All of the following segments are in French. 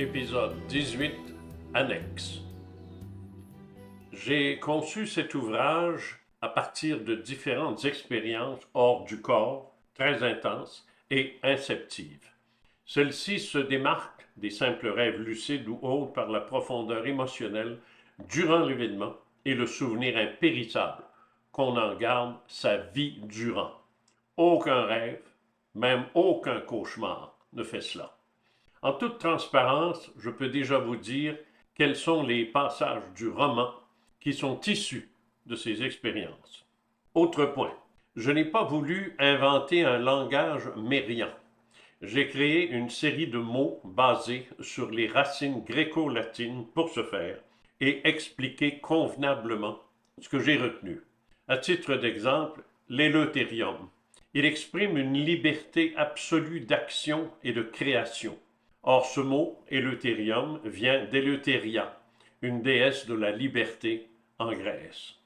Épisode 18, Annexe. J'ai conçu cet ouvrage à partir de différentes expériences hors du corps, très intenses et inceptives. Celles-ci se démarquent des simples rêves lucides ou autres par la profondeur émotionnelle durant l'événement et le souvenir impérissable qu'on en garde sa vie durant. Aucun rêve, même aucun cauchemar ne fait cela. En toute transparence, je peux déjà vous dire quels sont les passages du roman qui sont issus de ces expériences. Autre point, je n'ai pas voulu inventer un langage mérian. J'ai créé une série de mots basés sur les racines gréco-latines pour ce faire et expliquer convenablement ce que j'ai retenu. À titre d'exemple, l'éleuthérium. Il exprime une liberté absolue d'action et de création. Or, ce mot, éleuthérium, vient d'Eleutéria, une déesse de la liberté en Grèce.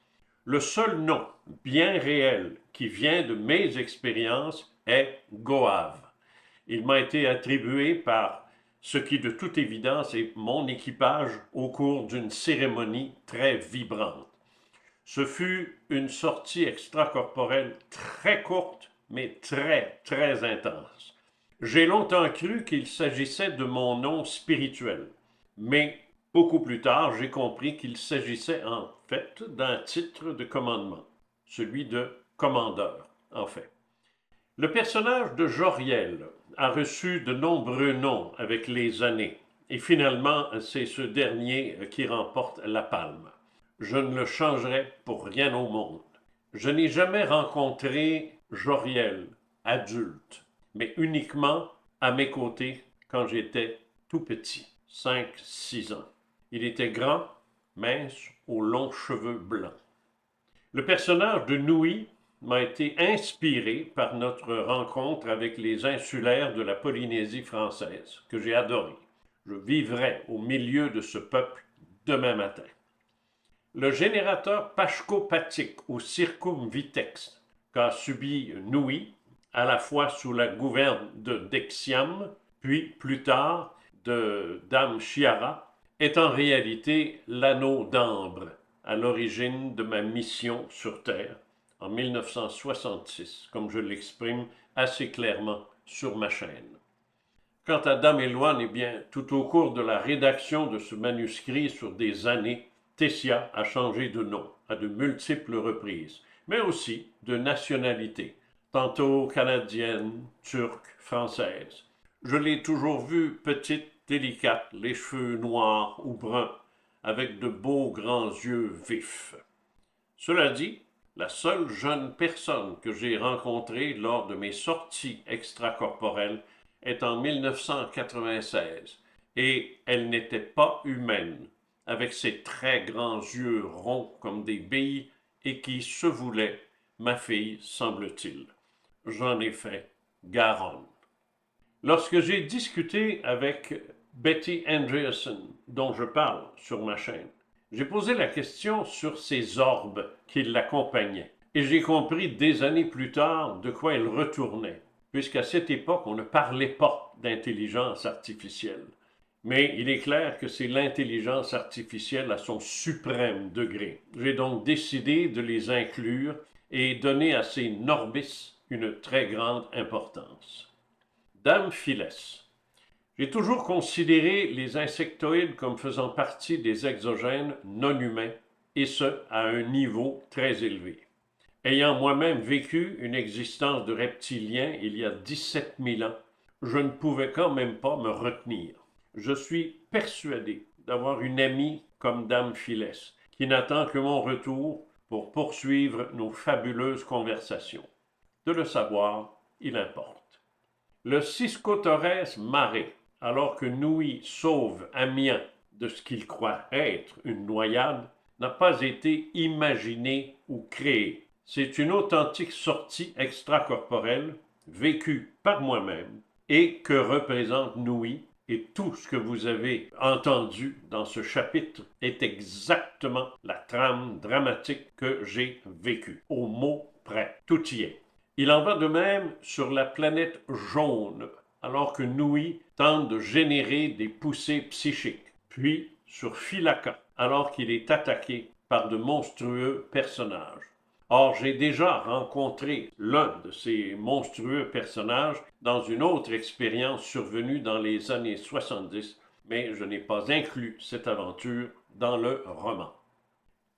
Le seul nom bien réel qui vient de mes expériences est Goave. Il m'a été attribué par ce qui, de toute évidence, est mon équipage au cours d'une cérémonie très vibrante. Ce fut une sortie extracorporelle très courte, mais très, très intense. J'ai longtemps cru qu'il s'agissait de mon nom spirituel, mais beaucoup plus tard, j'ai compris qu'il s'agissait en fait d'un titre de commandement, celui de commandeur, en fait. Le personnage de Joriel a reçu de nombreux noms avec les années, et finalement, c'est ce dernier qui remporte la palme. Je ne le changerai pour rien au monde. Je n'ai jamais rencontré Joriel, adulte, mais uniquement à mes côtés quand j'étais tout petit, 5-6 ans. Il était grand, mince, aux longs cheveux blancs. Le personnage de Nouy m'a été inspiré par notre rencontre avec les insulaires de la Polynésie française, que j'ai adoré. Je vivrai au milieu de ce peuple demain matin. Le générateur pachecopathique ou circumvitex qu'a subi Nouy, à la fois sous la gouverne de Dexiam, puis plus tard de Dame Chiara, est en réalité l'anneau d'ambre à l'origine de ma mission sur Terre en 1966, comme je l'exprime assez clairement sur ma chaîne. Quant à Dame Éloine, eh bien, tout au cours de la rédaction de ce manuscrit sur des années, Tessia a changé de nom à de multiples reprises, mais aussi de nationalité, tantôt canadienne, turque, française. Je l'ai toujours vue petite, délicate, les cheveux noirs ou bruns, avec de beaux grands yeux vifs. Cela dit, la seule jeune personne que j'ai rencontrée lors de mes sorties extracorporelles est en 1996, et elle n'était pas humaine, avec ses très grands yeux ronds comme des billes et qui se voulait ma fille, semble-t-il. J'en ai fait Garonne. Lorsque j'ai discuté avec Betty Andreasson, dont je parle sur ma chaîne, j'ai posé la question sur ces orbes qui l'accompagnaient, et j'ai compris des années plus tard de quoi il retournait, puisqu'à cette époque, on ne parlait pas d'intelligence artificielle. Mais il est clair que c'est l'intelligence artificielle à son suprême degré. J'ai donc décidé de les inclure et donner à ces Norbis une très grande importance. Dame Phyllis. J'ai toujours considéré les insectoïdes comme faisant partie des exogènes non humains, et ce, à un niveau très élevé. Ayant moi-même vécu une existence de reptilien il y a 17 000 ans, je ne pouvais quand même pas me retenir. Je suis persuadé d'avoir une amie comme Dame Phyllis, qui n'attend que mon retour pour poursuivre nos fabuleuses conversations. De le savoir, il importe. Le Cisco-Torres marée, alors que Nouy sauve Amiens de ce qu'il croit être une noyade, n'a pas été imaginé ou créé. C'est une authentique sortie extracorporelle vécue par moi-même et que représente Nouy, et tout ce que vous avez entendu dans ce chapitre est exactement la trame dramatique que j'ai vécue, au mot près. Tout y est. Il en va de même sur la planète jaune, alors que Nui tente de générer des poussées psychiques, puis sur Philaka, alors qu'il est attaqué par de monstrueux personnages. Or, j'ai déjà rencontré l'un de ces monstrueux personnages dans une autre expérience survenue dans les années 70, mais je n'ai pas inclus cette aventure dans le roman.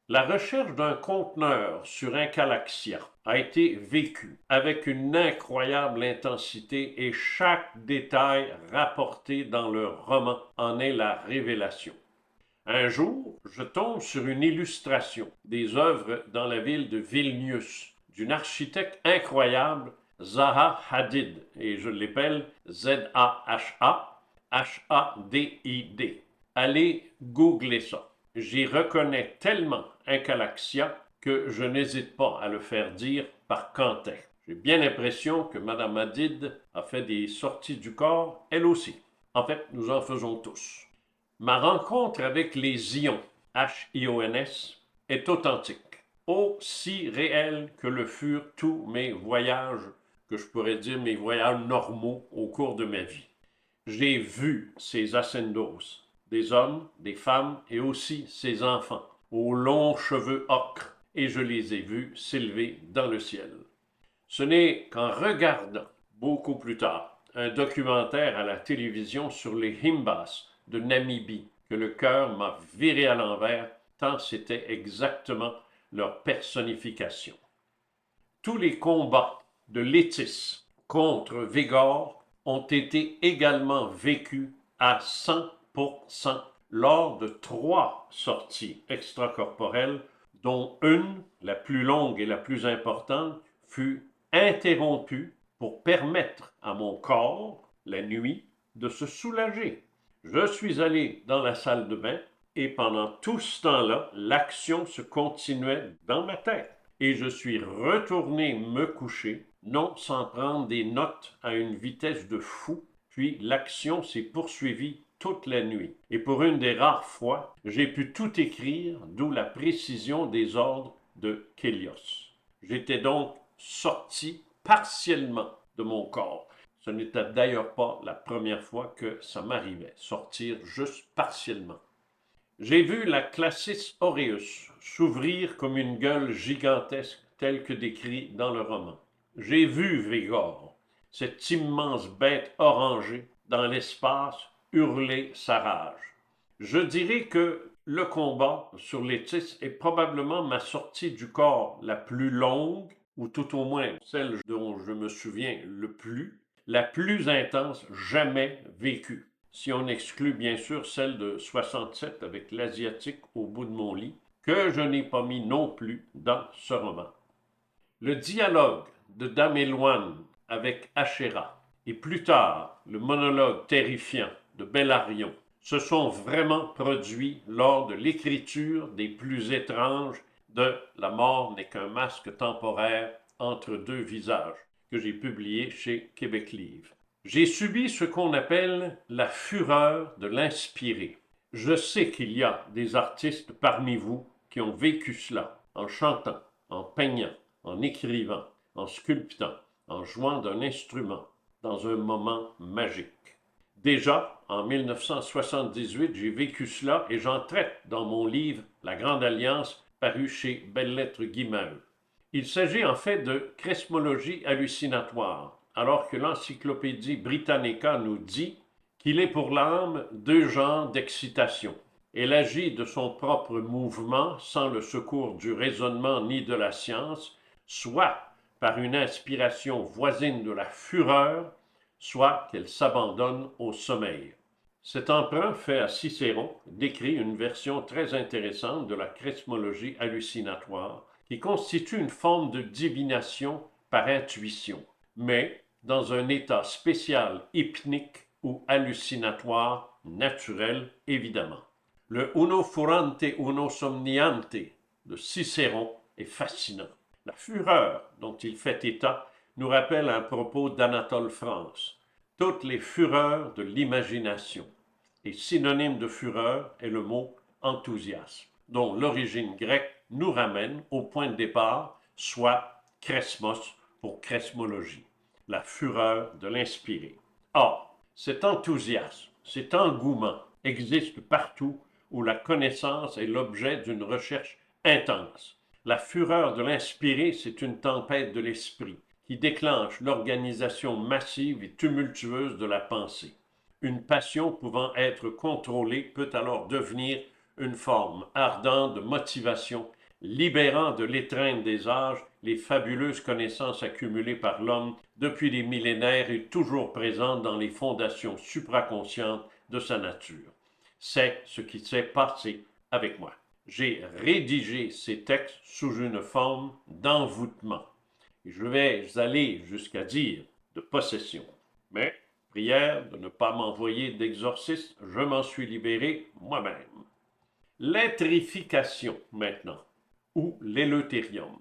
La recherche d'un conteneur sur un Calaxia a été vécue avec une incroyable intensité et chaque détail rapporté dans le roman en est la révélation. Un jour, je tombe sur une illustration des œuvres dans la ville de Vilnius d'une architecte incroyable, Zaha Hadid, et je l'appelle Z-A-H-A, H-A-D-I-D. Allez googler ça. J'y reconnais tellement un Calaxia que je n'hésite pas à le faire dire par Quentin. J'ai bien l'impression que Mme Hadid a fait des sorties du corps, elle aussi. En fait, nous en faisons tous. Ma rencontre avec les ions, H-I-O-N-S, est authentique, aussi réelle que le furent tous mes voyages, que je pourrais dire mes voyages normaux au cours de ma vie. J'ai vu ces ascendos, des hommes, des femmes et aussi ces enfants, aux longs cheveux ocre, et je les ai vus s'élever dans le ciel. Ce n'est qu'en regardant, beaucoup plus tard, un documentaire à la télévision sur les Himbas de Namibie que le cœur m'a viré à l'envers, tant c'était exactement leur personnification. Tous les combats de Létis contre Végor ont été également vécus à 100% lors de 3 sorties extracorporelles, dont une, la plus longue et la plus importante, fut interrompue pour permettre à mon corps, la nuit, de se soulager. Je suis allé dans la salle de bain et pendant tout ce temps-là, l'action se continuait dans ma tête. Et je suis retourné me coucher, non sans prendre des notes à une vitesse de fou, puis l'action s'est poursuivie toute la nuit. Et pour une des rares fois, j'ai pu tout écrire, d'où la précision des ordres de Kélios. J'étais donc sorti partiellement de mon corps. Ce n'était d'ailleurs pas la première fois que ça m'arrivait, sortir juste partiellement. J'ai vu la Classis aureus s'ouvrir comme une gueule gigantesque telle que décrit dans le roman. J'ai vu Végor, cette immense bête orangée, dans l'espace, hurler sa rage. Je dirais que le combat sur Létis est probablement ma sortie du corps la plus longue, ou tout au moins celle dont je me souviens le plus, la plus intense jamais vécue. Si on exclut bien sûr celle de 67 avec l'Asiatique au bout de mon lit, que je n'ai pas mis non plus dans ce roman. Le dialogue de Dame Éloine avec Ashéra et plus tard le monologue terrifiant de Bellarion se sont vraiment produits lors de l'écriture des plus étranges de La mort n'est qu'un masque temporaire entre deux visages, que j'ai publié chez Québec Livre. J'ai subi ce qu'on appelle la fureur de l'inspiré. Je sais qu'il y a des artistes parmi vous qui ont vécu cela en chantant, en peignant, en écrivant, en sculptant, en jouant d'un instrument, dans un moment magique. Déjà, en 1978, j'ai vécu cela et j'en traite dans mon livre La Grande Alliance, paru chez Belles Lettres Guimard. Il s'agit en fait de chrésmologie hallucinatoire, alors que l'Encyclopédie Britannica nous dit qu'il est pour l'âme 2 genres d'excitation. Elle agit de son propre mouvement, sans le secours du raisonnement ni de la science, soit par une inspiration voisine de la fureur, soit qu'elle s'abandonne au sommeil. Cet emprunt fait à Cicéron décrit une version très intéressante de la chrésmologie hallucinatoire, qui constitue une forme de divination par intuition, mais dans un état spécial hypnique ou hallucinatoire naturel, évidemment. Le uno furante, uno somniante de Cicéron est fascinant. La fureur dont il fait état nous rappelle un propos d'Anatole France. Toutes les fureurs de l'imagination. Et synonyme de fureur est le mot enthousiasme, dont l'origine grecque nous ramène au point de départ, soit chrésmos pour chrésmologie, la fureur de l'inspiré. Or, cet enthousiasme, cet engouement existe partout où la connaissance est l'objet d'une recherche intense. La fureur de l'inspiré, c'est une tempête de l'esprit qui déclenche l'organisation massive et tumultueuse de la pensée. Une passion pouvant être contrôlée peut alors devenir une forme ardente de motivation, libérant de l'étreinte des âges les fabuleuses connaissances accumulées par l'homme depuis des millénaires et toujours présentes dans les fondations supraconscientes de sa nature. C'est ce qui s'est passé avec moi. J'ai rédigé ces textes sous une forme d'envoûtement. Et je vais aller jusqu'à dire de possession. Mais, prière de ne pas m'envoyer d'exorcisme, je m'en suis libéré moi-même. L'étrification, maintenant, ou l'éleutérium.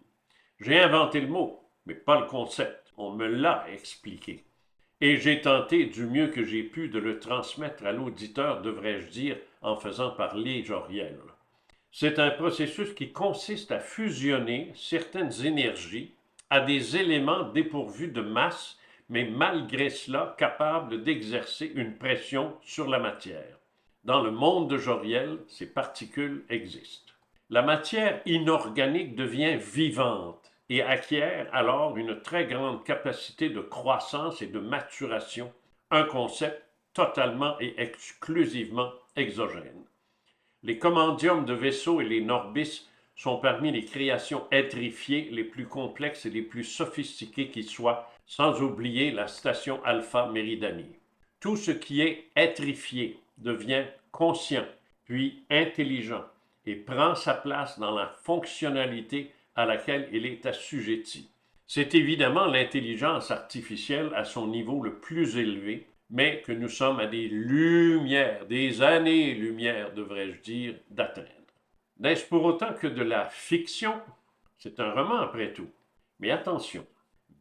J'ai inventé le mot, mais pas le concept. On me l'a expliqué. Et j'ai tenté du mieux que j'ai pu de le transmettre à l'auditeur, devrais-je dire, en faisant parler Joriel. C'est un processus qui consiste à fusionner certaines énergies à des éléments dépourvus de masse, mais malgré cela capables d'exercer une pression sur la matière. Dans le monde de Joriel, ces particules existent. La matière inorganique devient vivante et acquiert alors une très grande capacité de croissance et de maturation, un concept totalement et exclusivement exogène. Les commandiums de vaisseaux et les Norbis sont parmi les créations étrifiées les plus complexes et les plus sophistiquées qui soient, sans oublier la station Alpha Méridani. Tout ce qui est étrifié devient conscient, puis intelligent, et prend sa place dans la fonctionnalité à laquelle il est assujetti. C'est évidemment l'intelligence artificielle à son niveau le plus élevé, mais que nous sommes à des lumières, des années-lumière, devrais-je dire, d'atteindre. N'est-ce pour autant que de la fiction? C'est un roman après tout. Mais attention,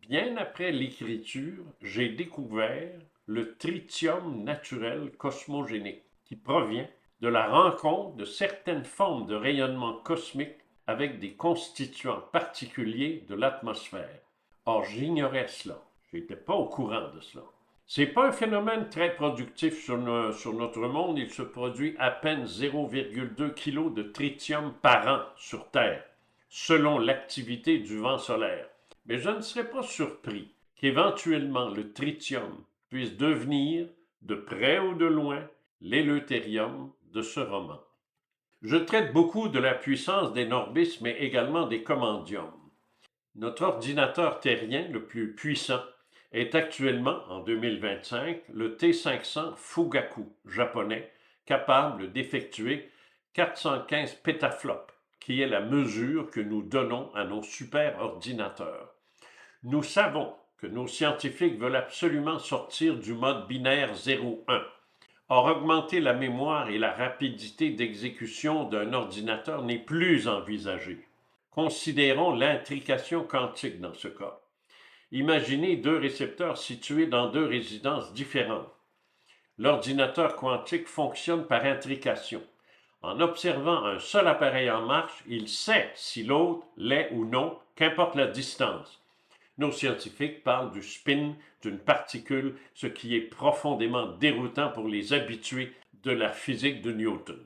bien après l'écriture, j'ai découvert le tritium naturel cosmogénique qui provient de la rencontre de certaines formes de rayonnement cosmique avec des constituants particuliers de l'atmosphère. Or, j'ignorais cela. Je n'étais pas au courant de cela. C'est pas un phénomène très productif sur notre monde. Il se produit à peine 0,2 kg de tritium par an sur Terre, selon l'activité du vent solaire. Mais je ne serais pas surpris qu'éventuellement le tritium puisse devenir, de près ou de loin, l'éleutérium de ce roman. Je traite beaucoup de la puissance des Norbis, mais également des commandiums. Notre ordinateur terrien le plus puissant est actuellement, en 2025, le T500 Fugaku japonais, capable d'effectuer 415 pétaflops, qui est la mesure que nous donnons à nos superordinateurs. Nous savons que nos scientifiques veulent absolument sortir du mode binaire 0-1. Or, augmenter la mémoire et la rapidité d'exécution d'un ordinateur n'est plus envisagé. Considérons l'intrication quantique dans ce cas. Imaginez deux récepteurs situés dans deux résidences différentes. L'ordinateur quantique fonctionne par intrication. En observant un seul appareil en marche, il sait si l'autre l'est ou non, qu'importe la distance. Nos scientifiques parlent du spin d'une particule, ce qui est profondément déroutant pour les habitués de la physique de Newton.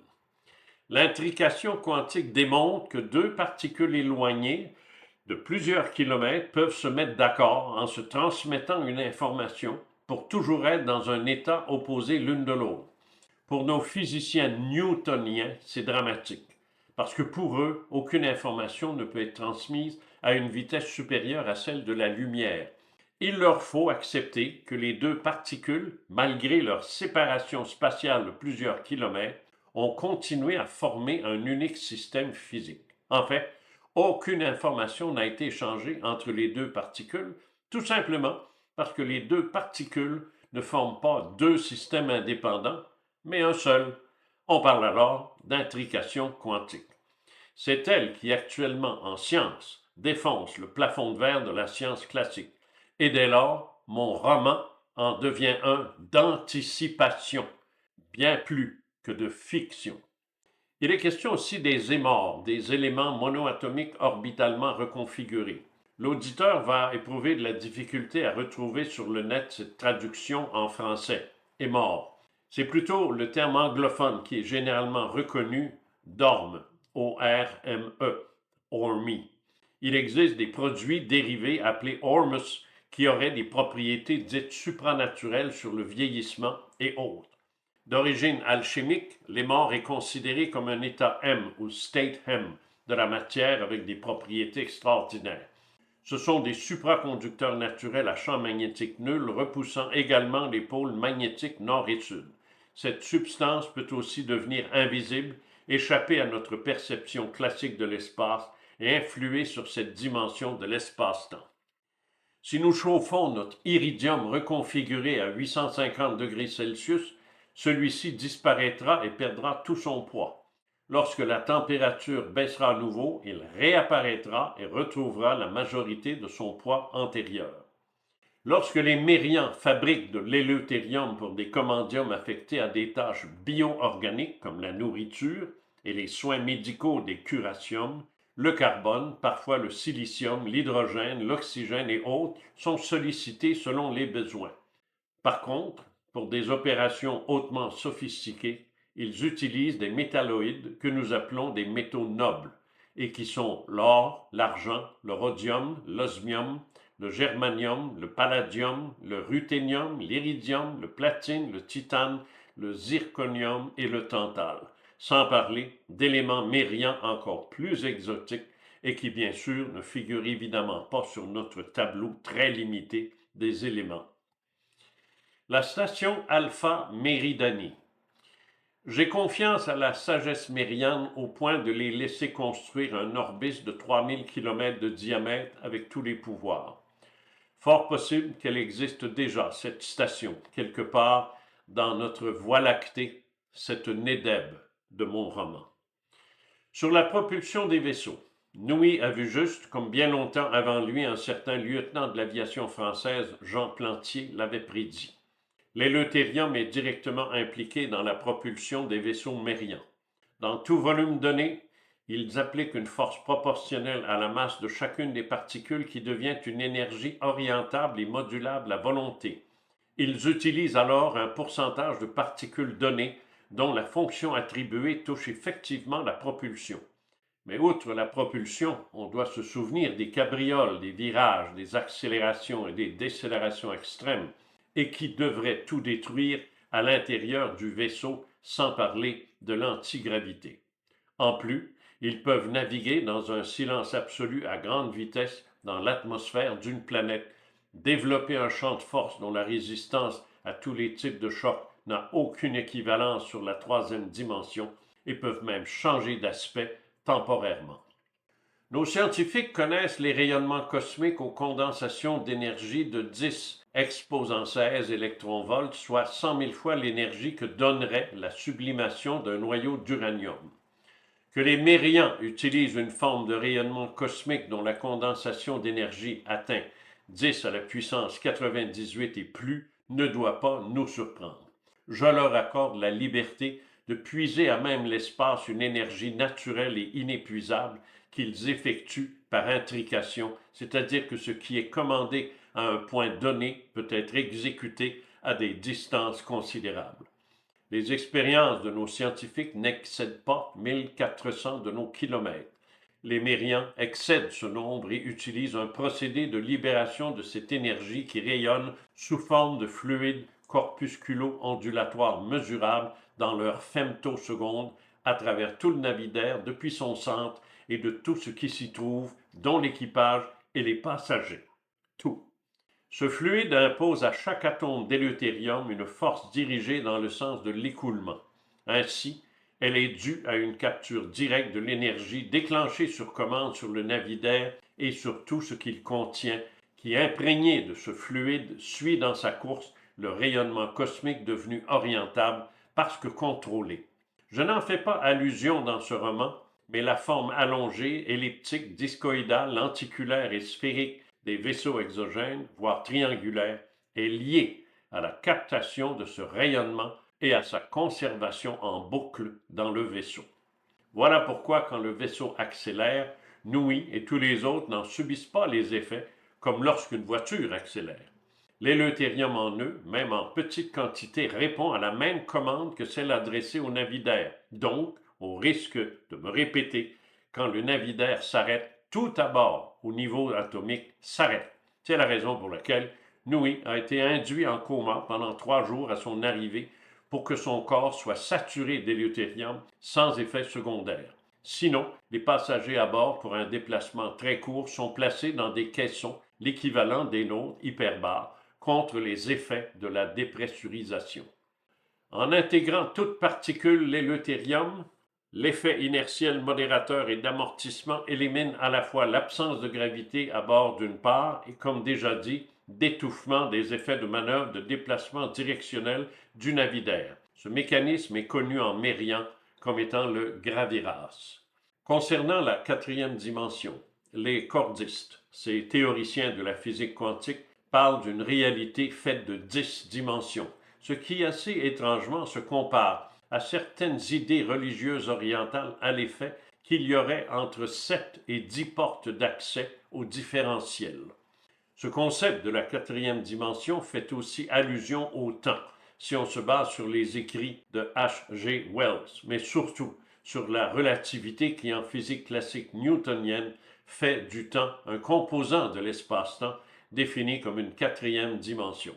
L'intrication quantique démontre que deux particules éloignées de plusieurs kilomètres peuvent se mettre d'accord en se transmettant une information pour toujours être dans un état opposé l'une de l'autre. Pour nos physiciens newtoniens, c'est dramatique, parce que pour eux, aucune information ne peut être transmise à une vitesse supérieure à celle de la lumière. Il leur faut accepter que les deux particules, malgré leur séparation spatiale de plusieurs kilomètres, ont continué à former un unique système physique. En fait, aucune information n'a été échangée entre les deux particules, tout simplement parce que les deux particules ne forment pas deux systèmes indépendants, mais un seul. On parle alors d'intrication quantique. C'est elle qui, actuellement en science, défonce le plafond de verre de la science classique. Et dès lors, mon roman en devient un d'anticipation, bien plus que de fiction. Il est question aussi des émors, des éléments monoatomiques orbitalement reconfigurés. L'auditeur va éprouver de la difficulté à retrouver sur le net cette traduction en français, est mort. C'est plutôt le terme anglophone qui est généralement reconnu, dorme, O-R-M-E, ormi. Il existe des produits dérivés appelés ormus qui auraient des propriétés dites supranaturelles sur le vieillissement et autres. D'origine alchimique, l'hémor est considéré comme un état M ou state M de la matière avec des propriétés extraordinaires. Ce sont des supraconducteurs naturels à champ magnétique nul repoussant également les pôles magnétiques nord et sud. Cette substance peut aussi devenir invisible, échapper à notre perception classique de l'espace et influer sur cette dimension de l'espace-temps. Si nous chauffons notre iridium reconfiguré à 850 degrés Celsius, celui-ci disparaîtra et perdra tout son poids. Lorsque la température baissera à nouveau, il réapparaîtra et retrouvera la majorité de son poids antérieur. Lorsque les mérians fabriquent de l'éleutérium pour des commandiums affectés à des tâches bio-organiques comme la nourriture et les soins médicaux des curatiums, le carbone, parfois le silicium, l'hydrogène, l'oxygène et autres sont sollicités selon les besoins. Par contre, pour des opérations hautement sophistiquées, ils utilisent des métalloïdes que nous appelons des métaux nobles et qui sont l'or, l'argent, le rhodium, l'osmium, le germanium, le palladium, le ruthénium, l'iridium, le platine, le titane, le zirconium et le tantale, sans parler d'éléments mériens encore plus exotiques et qui bien sûr ne figurent évidemment pas sur notre tableau très limité des éléments. La station Alpha Méridani. J'ai confiance à la sagesse mérienne au point de les laisser construire un orbis de 3000 km de diamètre avec tous les pouvoirs. Fort possible qu'elle existe déjà, cette station, quelque part dans notre Voie lactée, cette Nédeb de mon roman. Sur la propulsion des vaisseaux, Nouy a vu juste, comme bien longtemps avant lui, un certain lieutenant de l'aviation française, Jean Plantier, l'avait prédit. L'éleutérium est directement impliqué dans la propulsion des vaisseaux mériens. Dans tout volume donné, ils appliquent une force proportionnelle à la masse de chacune des particules qui devient une énergie orientable et modulable à volonté. Ils utilisent alors un pourcentage de particules données dont la fonction attribuée touche effectivement la propulsion. Mais outre la propulsion, on doit se souvenir des cabrioles, des virages, des accélérations et des décélérations extrêmes, et qui devraient tout détruire à l'intérieur du vaisseau, sans parler de l'antigravité. En plus, ils peuvent naviguer dans un silence absolu à grande vitesse dans l'atmosphère d'une planète, développer un champ de force dont la résistance à tous les types de chocs n'a aucune équivalence sur la troisième dimension et peuvent même changer d'aspect temporairement. Nos scientifiques connaissent les rayonnements cosmiques aux condensations d'énergie de 10 exposant 16 électronvolts, soit 100 000 fois l'énergie que donnerait la sublimation d'un noyau d'uranium. Que les mériens utilisent une forme de rayonnement cosmique dont la condensation d'énergie atteint 10 à la puissance 98 et plus ne doit pas nous surprendre. Je leur accorde la liberté de puiser à même l'espace une énergie naturelle et inépuisable qu'ils effectuent par intrication, c'est-à-dire que ce qui est commandé à un point donné peut être exécuté à des distances considérables. Les expériences de nos scientifiques n'excèdent pas 1400 de nos kilomètres. Les mériens excèdent ce nombre et utilisent un procédé de libération de cette énergie qui rayonne sous forme de fluide corpusculo-ondulatoire mesurable dans leur femtoseconde à travers tout le navire depuis son centre et de tout ce qui s'y trouve, dont l'équipage et les passagers. Tout. Ce fluide impose à chaque atome d'éleutérium une force dirigée dans le sens de l'écoulement. Ainsi, elle est due à une capture directe de l'énergie déclenchée sur commande sur le navire et sur tout ce qu'il contient, qui, imprégné de ce fluide, suit dans sa course le rayonnement cosmique devenu orientable parce que contrôlé. Je n'en fais pas allusion dans ce roman, mais la forme allongée, elliptique, discoïdale, lenticulaire et sphérique des vaisseaux exogènes, voire triangulaires, est liée à la captation de ce rayonnement et à sa conservation en boucle dans le vaisseau. Voilà pourquoi quand le vaisseau accélère, Noui et tous les autres n'en subissent pas les effets, comme lorsqu'une voiture accélère. L'éleuthérium en eux, même en petite quantité, répond à la même commande que celle adressée au navidaire. Donc, au risque de me répéter, quand le navidaire s'arrête, tout à bord au niveau atomique s'arrête. C'est la raison pour laquelle Noui a été induit en coma pendant 3 jours à son arrivée pour que son corps soit saturé d'éleuthérium sans effet secondaire. Sinon, les passagers à bord pour un déplacement très court sont placés dans des caissons, l'équivalent des nôtres hyperbares, contre les effets de la dépressurisation. En intégrant toute particule l'éleuthérium, l'effet inertiel modérateur et d'amortissement élimine à la fois l'absence de gravité à bord d'une part et, comme déjà dit, d'étouffement des effets de manœuvre de déplacement directionnel du navidaire. Ce mécanisme est connu en Mérian comme étant le graviras. Concernant la quatrième dimension, les cordistes, ces théoriciens de la physique quantique, parlent d'une réalité faite de 10 dimensions, ce qui assez étrangement se compare à certaines idées religieuses orientales à l'effet qu'il y aurait entre 7 et 10 portes d'accès aux différents ciels. Ce concept de la quatrième dimension fait aussi allusion au temps, si on se base sur les écrits de H. G. Wells, mais surtout sur la relativité qui, en physique classique newtonienne, fait du temps un composant de l'espace-temps défini comme une quatrième dimension.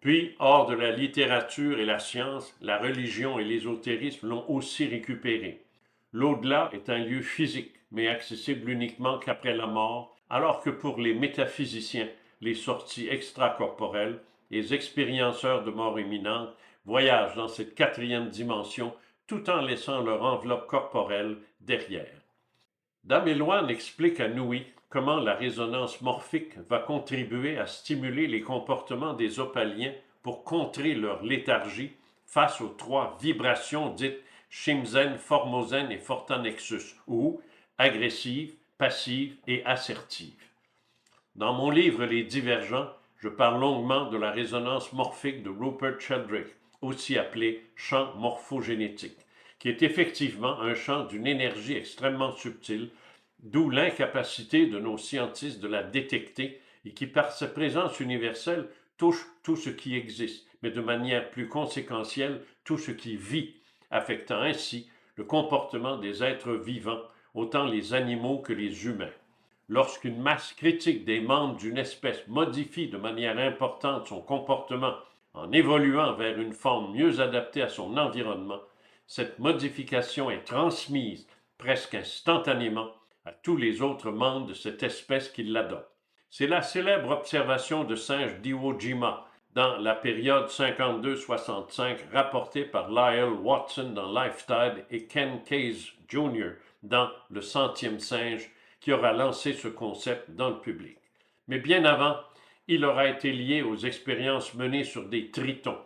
Puis, hors de la littérature et la science, la religion et l'ésotérisme l'ont aussi récupéré. L'au-delà est un lieu physique, mais accessible uniquement qu'après la mort, alors que pour les métaphysiciens, les sorties extracorporelles, les expérienceurs de mort imminente voyagent dans cette quatrième dimension tout en laissant leur enveloppe corporelle derrière. Dameloine explique à Noui comment la résonance morphique va contribuer à stimuler les comportements des opaliens pour contrer leur léthargie face aux 3 vibrations dites Shimzen, Formosen et Fortanexus, ou agressive, passive et assertive. Dans mon livre Les Divergents, je parle longuement de la résonance morphique de Rupert Sheldrake, aussi appelée champ morphogénétique, qui est effectivement un champ d'une énergie extrêmement subtile, d'où l'incapacité de nos scientistes de la détecter et qui, par sa présence universelle, touche tout ce qui existe, mais de manière plus conséquentielle, tout ce qui vit, affectant ainsi le comportement des êtres vivants, autant les animaux que les humains. Lorsqu'une masse critique des membres d'une espèce modifie de manière importante son comportement en évoluant vers une forme mieux adaptée à son environnement, cette modification est transmise presque instantanément à tous les autres membres de cette espèce qui l'adoptent. C'est la célèbre observation de singe d'Iwo Jima dans la période 52-65 rapportée par Lyle Watson dans Lifetide et Ken Case Jr. dans Le centième singe qui aura lancé ce concept dans le public. Mais bien avant, il aura été lié aux expériences menées sur des tritons,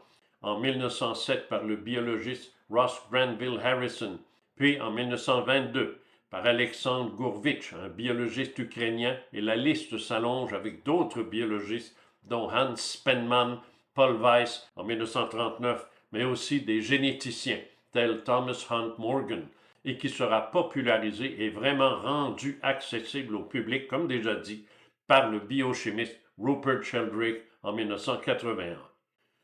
en 1907 par le biologiste Ross Granville Harrison, puis en 1922 par Alexandre Gourevitch, un biologiste ukrainien, et la liste s'allonge avec d'autres biologistes, dont Hans Spenman, Paul Weiss en 1939, mais aussi des généticiens tels Thomas Hunt Morgan, et qui sera popularisé et vraiment rendu accessible au public, comme déjà dit, par le biochimiste Rupert Sheldrake en 1981.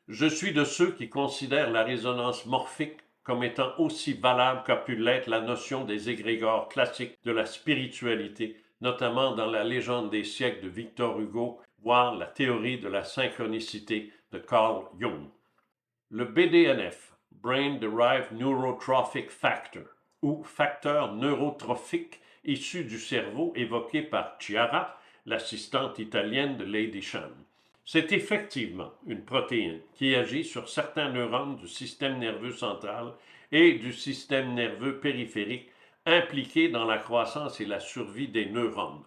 Je suis de ceux qui considèrent la résonance morphique comme étant aussi valable qu'a pu l'être la notion des égrégores classiques de la spiritualité, notamment dans la légende des siècles de Victor Hugo, voire la théorie de la synchronicité de Carl Jung. Le BDNF, Brain Derived Neurotrophic Factor, ou facteur neurotrophique issu du cerveau évoqué par Chiara, l'assistante italienne de Lady Shan. C'est effectivement une protéine qui agit sur certains neurones du système nerveux central et du système nerveux périphérique impliqués dans la croissance et la survie des neurones.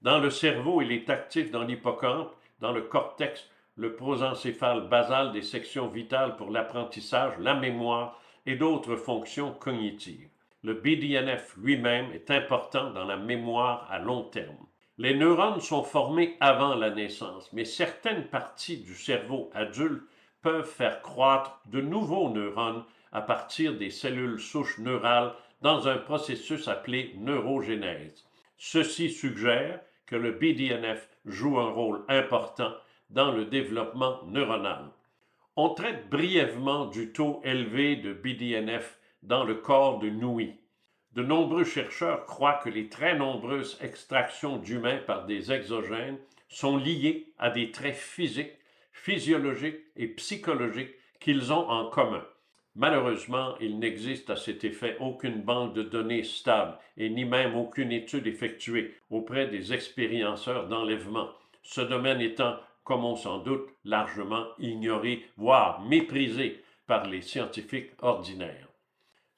Dans le cerveau, il est actif dans l'hippocampe, dans le cortex, le prosencéphale basal des sections vitales pour l'apprentissage, la mémoire et d'autres fonctions cognitives. Le BDNF lui-même est important dans la mémoire à long terme. Les neurones sont formés avant la naissance, mais certaines parties du cerveau adulte peuvent faire croître de nouveaux neurones à partir des cellules souches neurales dans un processus appelé neurogénèse. Ceci suggère que le BDNF joue un rôle important dans le développement neuronal. On traite brièvement du taux élevé de BDNF dans le corps de Nui. De nombreux chercheurs croient que les très nombreuses extractions d'humains par des exogènes sont liées à des traits physiques, physiologiques et psychologiques qu'ils ont en commun. Malheureusement, il n'existe à cet effet aucune banque de données stable et ni même aucune étude effectuée auprès des expérienceurs d'enlèvement, ce domaine étant, comme on s'en doute, largement ignoré, voire méprisé par les scientifiques ordinaires.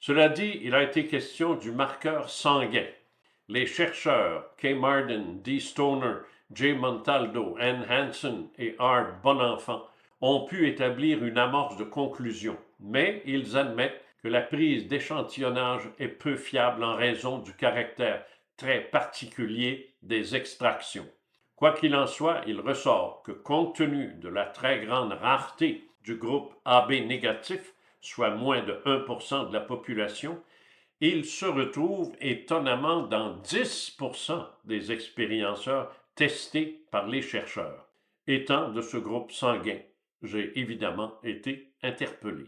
Cela dit, il a été question du marqueur sanguin. Les chercheurs Kay Marden, D. Stoner, J. Montaldo, N. Hansen et R. Bonenfant ont pu établir une amorce de conclusion, mais ils admettent que la prise d'échantillonnage est peu fiable en raison du caractère très particulier des extractions. Quoi qu'il en soit, il ressort que compte tenu de la très grande rareté du groupe AB négatif, soit moins de 1% de la population, il se retrouve étonnamment dans 10% des expérienceurs testés par les chercheurs. Étant de ce groupe sanguin, j'ai évidemment été interpellé.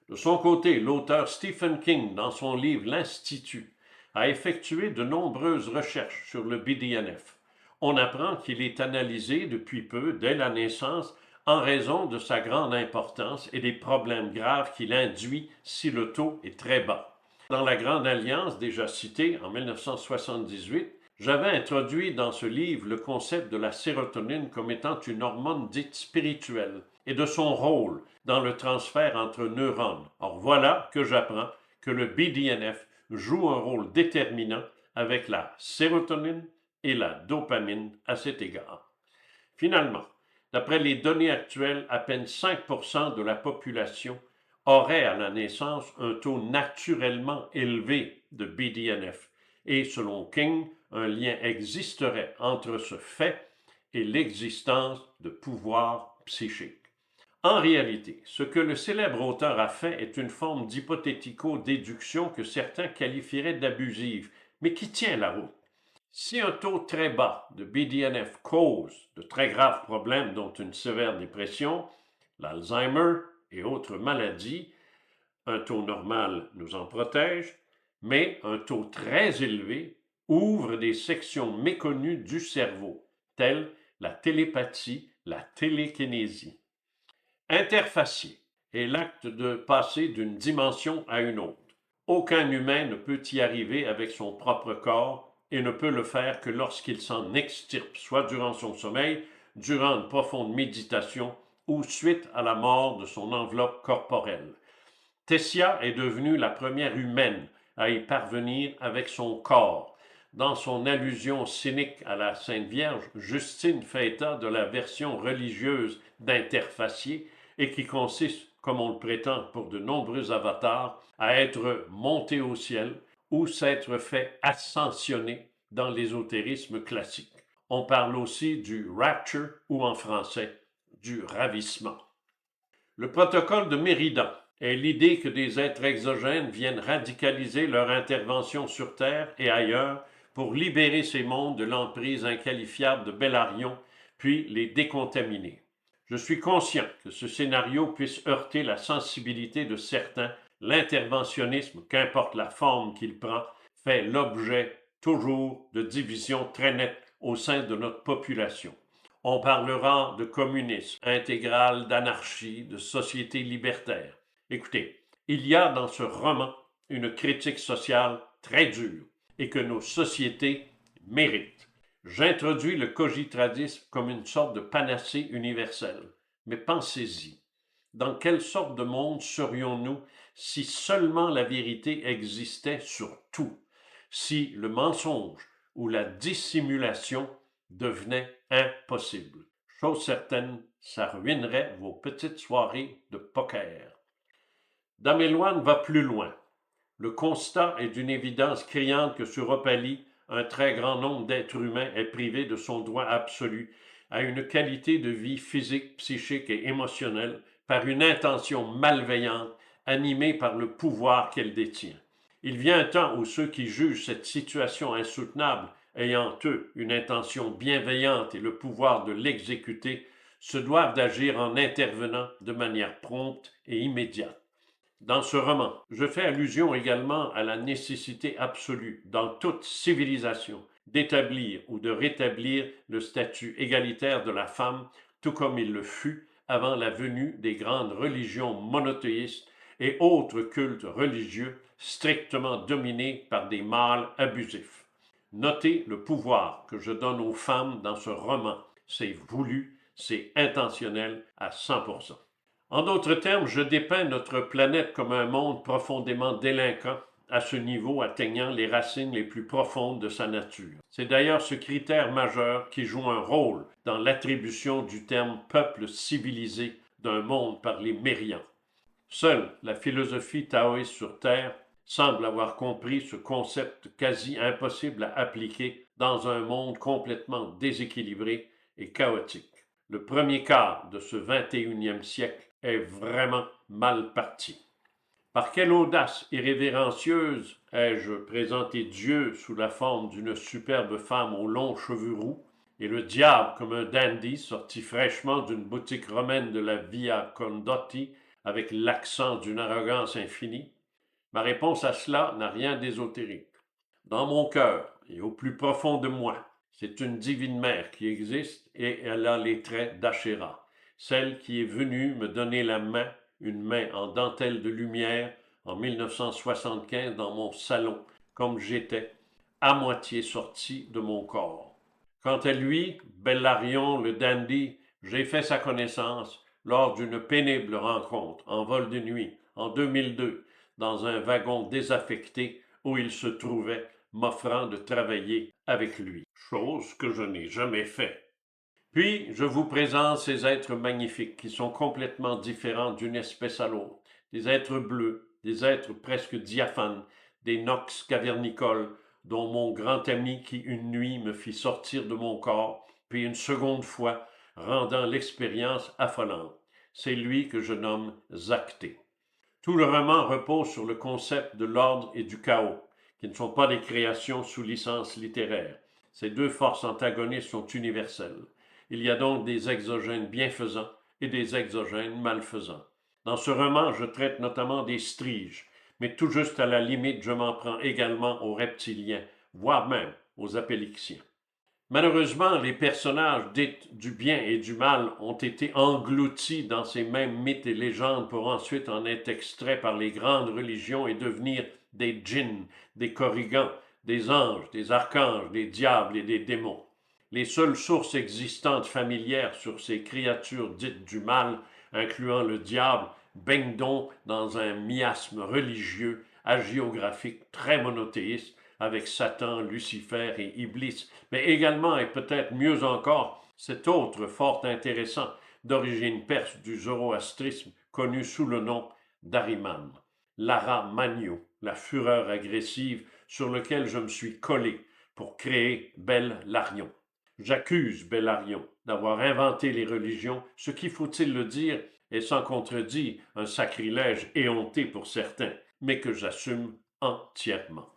De son côté, l'auteur Stephen King, dans son livre L'Institut, a effectué de nombreuses recherches sur le BDNF. On apprend qu'il est analysé depuis peu, dès la naissance, en raison de sa grande importance et des problèmes graves qu'il induit si le taux est très bas. Dans la Grande Alliance, déjà citée en 1978, j'avais introduit dans ce livre le concept de la sérotonine comme étant une hormone dite spirituelle et de son rôle dans le transfert entre neurones. Or voilà que j'apprends que le BDNF joue un rôle déterminant avec la sérotonine et la dopamine à cet égard. Finalement, d'après les données actuelles, à peine 5% de la population aurait à la naissance un taux naturellement élevé de BDNF. Et selon King, un lien existerait entre ce fait et l'existence de pouvoirs psychiques. En réalité, ce que le célèbre auteur a fait est une forme d'hypothético-déduction que certains qualifieraient d'abusive, mais qui tient la route. Si un taux très bas de BDNF cause de très graves problèmes dont une sévère dépression, l'Alzheimer et autres maladies, un taux normal nous en protège, mais un taux très élevé ouvre des sections méconnues du cerveau, telles la télépathie, la télékinésie. Interfacier est l'acte de passer d'une dimension à une autre. Aucun humain ne peut y arriver avec son propre corps et ne peut le faire que lorsqu'il s'en extirpe, soit durant son sommeil, durant une profonde méditation ou suite à la mort de son enveloppe corporelle. Tessia est devenue la première humaine à y parvenir avec son corps. Dans son allusion cynique à la Sainte Vierge, Justine fait état de la version religieuse d'interfacier et qui consiste, comme on le prétend pour de nombreux avatars, à être monté au ciel ou s'être fait ascensionner dans l'ésotérisme classique. On parle aussi du rapture ou en français du ravissement. Le protocole de Méridan est l'idée que des êtres exogènes viennent radicaliser leur intervention sur Terre et ailleurs pour libérer ces mondes de l'emprise inqualifiable de Bellarion, puis les décontaminer. Je suis conscient que ce scénario puisse heurter la sensibilité de certains. L'interventionnisme, qu'importe la forme qu'il prend, fait l'objet toujours de divisions très nettes au sein de notre population. On parlera de communisme intégral, d'anarchie, de société libertaire. Écoutez, il y a dans ce roman une critique sociale très dure et que nos sociétés méritent. J'introduis le cogitradisme comme une sorte de panacée universelle. Mais pensez-y. Dans quelle sorte de monde serions-nous si seulement la vérité existait sur tout, si le mensonge ou la dissimulation devenait impossible? Chose certaine, ça ruinerait vos petites soirées de poker. Daméloine va plus loin. Le constat est d'une évidence criante que sur Opalie, un très grand nombre d'êtres humains est privé de son droit absolu à une qualité de vie physique, psychique et émotionnelle par une intention malveillante animée par le pouvoir qu'elle détient. Il vient un temps où ceux qui jugent cette situation insoutenable ayant eux une intention bienveillante et le pouvoir de l'exécuter, se doivent d'agir en intervenant de manière prompte et immédiate. Dans ce roman, je fais allusion également à la nécessité absolue, dans toute civilisation, d'établir ou de rétablir le statut égalitaire de la femme, tout comme il le fut avant la venue des grandes religions monothéistes et autres cultes religieux strictement dominés par des mâles abusifs. Notez le pouvoir que je donne aux femmes dans ce roman. C'est voulu, c'est intentionnel à 100%. En d'autres termes, je dépeins notre planète comme un monde profondément délinquant, à ce niveau atteignant les racines les plus profondes de sa nature. C'est d'ailleurs ce critère majeur qui joue un rôle dans l'attribution du terme peuple civilisé d'un monde par les Mérians. Seule la philosophie taoïste sur Terre semble avoir compris ce concept quasi impossible à appliquer dans un monde complètement déséquilibré et chaotique. Le premier quart de ce 21e siècle est vraiment mal parti. Par quelle audace irrévérencieuse ai-je présenté Dieu sous la forme d'une superbe femme aux longs cheveux roux et le diable comme un dandy sorti fraîchement d'une boutique romaine de la Via Condotti avec l'accent d'une arrogance infinie? Ma réponse à cela n'a rien d'ésotérique. Dans mon cœur et au plus profond de moi, c'est une divine mère qui existe et elle a les traits d'Achéra, celle qui est venue me donner la main, une main en dentelle de lumière, en 1975 dans mon salon, comme j'étais, à moitié sorti de mon corps. Quant à lui, Bellarion le dandy, j'ai fait sa connaissance lors d'une pénible rencontre en vol de nuit en 2002 dans un wagon désaffecté où il se trouvait, m'offrant de travailler avec lui, chose que je n'ai jamais fait. Puis, je vous présente ces êtres magnifiques qui sont complètement différents d'une espèce à l'autre, des êtres bleus, des êtres presque diaphanes, des nox cavernicoles, dont mon grand ami qui une nuit me fit sortir de mon corps, puis une seconde fois, rendant l'expérience affolante. C'est lui que je nomme Zacté. Tout le roman repose sur le concept de l'ordre et du chaos, qui ne sont pas des créations sous licence littéraire. Ces deux forces antagonistes sont universelles. Il y a donc des exogènes bienfaisants et des exogènes malfaisants. Dans ce roman, je traite notamment des striges, mais tout juste à la limite, je m'en prends également aux reptiliens, voire même aux apélixiens. Malheureusement, les personnages dits du bien et du mal ont été engloutis dans ces mêmes mythes et légendes pour ensuite en être extraits par les grandes religions et devenir des djinns, des korrigans, des anges, des archanges, des diables et des démons. Les seules sources existantes familières sur ces créatures dites du mal, incluant le diable, baignent donc dans un miasme religieux, hagiographique très monothéiste, avec Satan, Lucifer et Iblis, mais également et peut-être mieux encore, cet autre fort intéressant d'origine perse du zoroastrisme connu sous le nom d'Ariman, Lara Magno, la fureur agressive sur lequel je me suis collé pour créer Bellarion. J'accuse Bellarion d'avoir inventé les religions, ce qui, faut-il le dire, est sans contredit un sacrilège éhonté pour certains, mais que j'assume entièrement.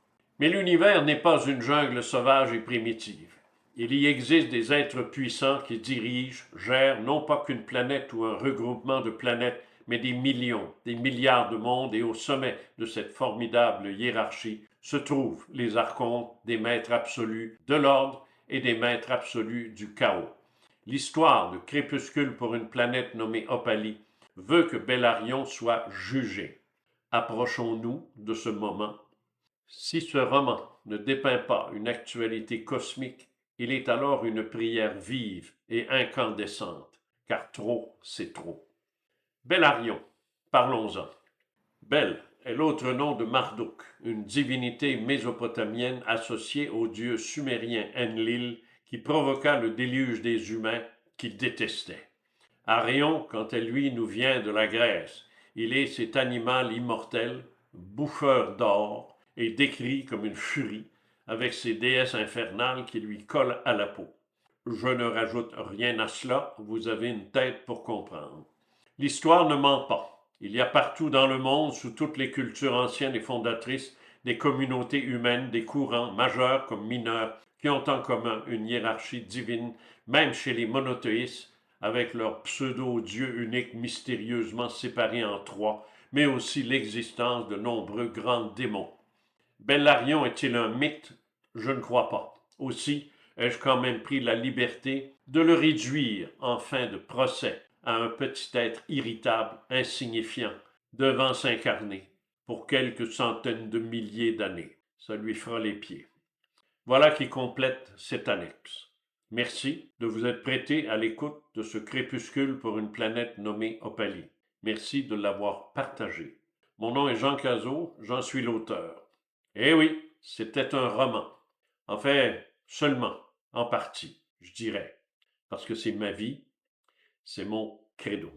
Mais l'univers n'est pas une jungle sauvage et primitive. Il y existe des êtres puissants qui dirigent, gèrent non pas qu'une planète ou un regroupement de planètes, mais des millions, des milliards de mondes, et au sommet de cette formidable hiérarchie se trouvent les archontes des maîtres absolus de l'ordre et des maîtres absolus du chaos. L'histoire de Crépuscule pour une planète nommée Opalie veut que Bellarion soit jugé. Approchons-nous de ce moment. Si ce roman ne dépeint pas une actualité cosmique, il est alors une prière vive et incandescente, car trop, c'est trop. Bellarion, parlons-en. Bel est l'autre nom de Marduk, une divinité mésopotamienne associée au dieu sumérien Enlil qui provoqua le déluge des humains qu'il détestait. Arion, quant à lui, nous vient de la Grèce. Il est cet animal immortel, bouffeur d'or, et décrit comme une furie, avec ses déesses infernales qui lui collent à la peau. Je ne rajoute rien à cela, vous avez une tête pour comprendre. L'histoire ne ment pas. Il y a partout dans le monde, sous toutes les cultures anciennes et fondatrices, des communautés humaines, des courants, majeurs comme mineurs, qui ont en commun une hiérarchie divine, même chez les monothéistes, avec leur pseudo-dieu unique mystérieusement séparé en trois, mais aussi l'existence de nombreux grands démons. Bellarion est-il un mythe? Je ne crois pas. Aussi, ai-je quand même pris la liberté de le réduire en fin de procès à un petit être irritable, insignifiant, devant s'incarner pour quelques centaines de milliers d'années. Ça lui fera les pieds. Voilà qui complète cette annexe. Merci de vous être prêté à l'écoute de ce crépuscule pour une planète nommée Opalie. Merci de l'avoir partagé. Mon nom est Jean Cazot, j'en suis l'auteur. Eh oui, c'était un roman. En fait, seulement, en partie, je dirais, parce que c'est ma vie, c'est mon credo.